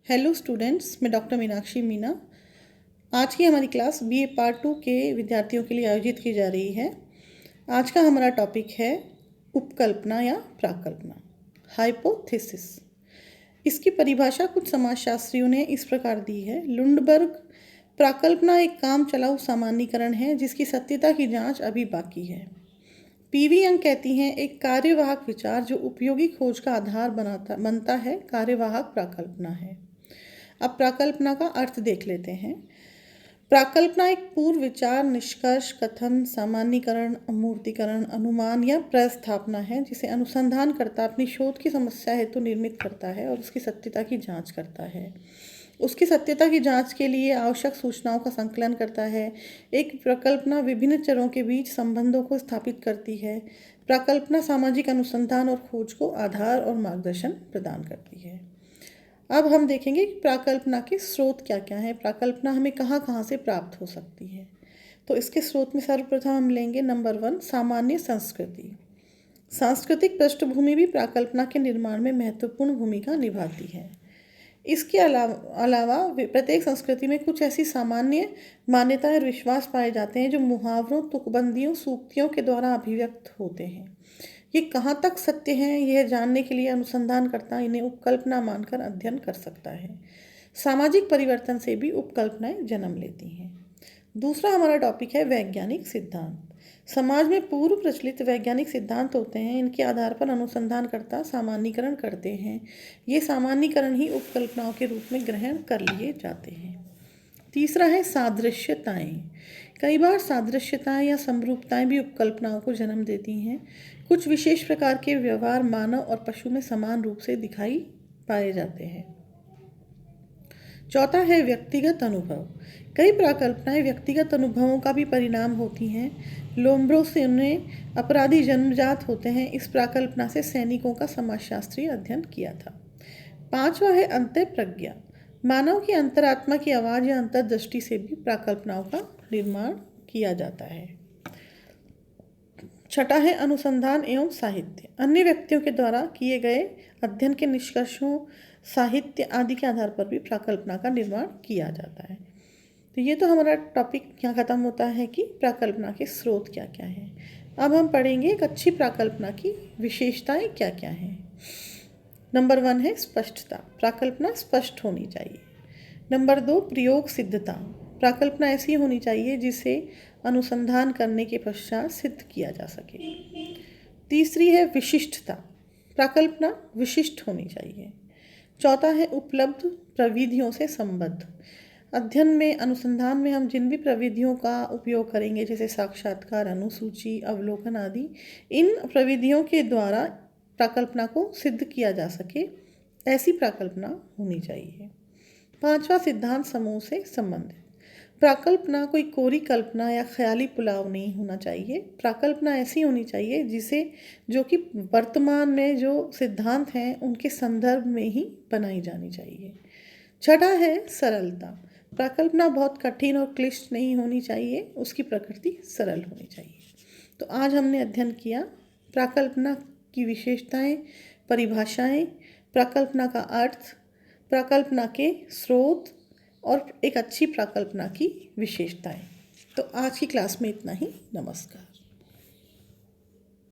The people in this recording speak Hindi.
हेलो स्टूडेंट्स, मैं डॉक्टर मीनाक्षी मीना। आज की हमारी क्लास बीए पार्ट 2 के विद्यार्थियों के लिए आयोजित की जा रही है। आज का हमारा टॉपिक है उपकल्पना या प्राकल्पना, हाइपोथेसिस। इसकी परिभाषा कुछ समाजशास्त्रियों ने इस प्रकार दी है। लुंडबर्ग, प्राकल्पना एक काम चलाऊ सामान्यीकरण है जिसकी सत्यता की जांच अभी बाकी है। पीवी यंग कहती हैं, एक कार्यवाहक विचार जो उपयोगी खोज का आधार बनता है, कार्यवाहक प्राकल्पना है। अब प्राकल्पना का अर्थ देख लेते हैं। प्राकल्पना एक पूर्व विचार, निष्कर्ष, कथन, सामान्यीकरण, अमूर्तीकरण, अनुमान या प्रस्थापना है जिसे अनुसंधानकर्ता अपनी शोध की समस्या हेतु निर्मित करता है और उसकी सत्यता की जांच करता है। उसकी सत्यता की जांच के लिए आवश्यक सूचनाओं का संकलन करता है। एक प्रकल्पना विभिन्न चरों के बीच संबंधों को स्थापित करती है। प्राकल्पना सामाजिक अनुसंधान और खोज को आधार और मार्गदर्शन प्रदान करती है। अब हम देखेंगे कि प्राकल्पना के स्रोत क्या क्या हैं, प्राकल्पना हमें कहाँ कहाँ से प्राप्त हो सकती है। तो इसके स्रोत में सर्वप्रथम हम लेंगे नंबर 1, सामान्य संस्कृति। सांस्कृतिक पृष्ठभूमि भी प्राकल्पना के निर्माण में महत्वपूर्ण भूमिका निभाती है। इसके अलावा प्रत्येक संस्कृति में कुछ ऐसी सामान्य मान्यताएं और विश्वास पाए जाते हैं जो मुहावरों, तुकबंदियों, सूक्तियों के द्वारा अभिव्यक्त होते हैं। ये कहाँ तक सत्य हैं, यह जानने के लिए अनुसंधानकर्ता इन्हें उपकल्पना मानकर अध्ययन कर सकता है। सामाजिक परिवर्तन से भी उपकल्पनाएं जन्म लेती हैं। दूसरा हमारा टॉपिक है वैज्ञानिक सिद्धांत। समाज में पूर्व प्रचलित वैज्ञानिक सिद्धांत होते हैं, इनके आधार पर अनुसंधानकर्ता सामान्यीकरण करते हैं। ये सामान्यीकरण ही उपकल्पनाओं के रूप में ग्रहण कर लिए जाते हैं। तीसरा है सादृश्यताएं। कई बार सादृश्यताएं या समरूपताएं भी उपकल्पनाओं को जन्म देती हैं। कुछ विशेष प्रकार के व्यवहार मानव और पशु में समान रूप से दिखाई पाए जाते हैं। चौथा है व्यक्तिगत अनुभव। कई प्राकल्पनाएं व्यक्तिगत अनुभवों का भी परिणाम होती हैं। लोम्ब्रोसो ने अपराधी जन्मजात होते हैं इस प्राकल्पना से सैनिकों का समाजशास्त्रीय अध्ययन किया था। पांचवा है अंतःप्रज्ञा। मानव की अंतरात्मा की आवाज़ या अंतर्दृष्टि से भी प्राकल्पनाओं का निर्माण किया जाता है। छठा है अनुसंधान एवं साहित्य। अन्य व्यक्तियों के द्वारा किए गए अध्ययन के निष्कर्षों, साहित्य आदि के आधार पर भी प्राकल्पना का निर्माण किया जाता है। तो ये तो हमारा टॉपिक यहाँ ख़त्म होता है कि प्राकल्पना के स्रोत क्या क्या हैं। अब हम पढ़ेंगे एक अच्छी प्राकल्पना की विशेषताएं क्या क्या हैं। नंबर 1 है स्पष्टता। प्राकल्पना स्पष्ट होनी चाहिए। नंबर 2 प्रयोग सिद्धता। प्राकल्पना ऐसी होनी चाहिए जिसे अनुसंधान करने के पश्चात सिद्ध किया जा सके। तीसरी है विशिष्टता। प्राकल्पना विशिष्ट होनी चाहिए। चौथा है उपलब्ध प्रविधियों से संबद्ध। अध्ययन में, अनुसंधान में हम जिन भी प्रविधियों का उपयोग करेंगे, जैसे साक्षात्कार, अनुसूची, अवलोकन आदि, इन प्रविधियों के द्वारा प्राकल्पना को सिद्ध किया जा सके, ऐसी प्राकल्पना होनी चाहिए। पांचवा सिद्धांत समूह से संबंधित। प्राकल्पना कोई कोरी कल्पना या ख्याली पुलाव नहीं होना चाहिए। प्राकल्पना ऐसी होनी चाहिए जो कि वर्तमान में जो सिद्धांत हैं उनके संदर्भ में ही बनाई जानी चाहिए। छठा है सरलता। प्राकल्पना बहुत कठिन और क्लिष्ट नहीं होनी चाहिए, उसकी प्रकृति सरल होनी चाहिए। तो आज हमने अध्ययन किया प्राकल्पना की विशेषताएं, परिभाषाएं, प्राकल्पना का अर्थ, प्राकल्पना के स्रोत और एक अच्छी प्राकल्पना की विशेषताएं। तो आज की क्लास में इतना ही। नमस्कार।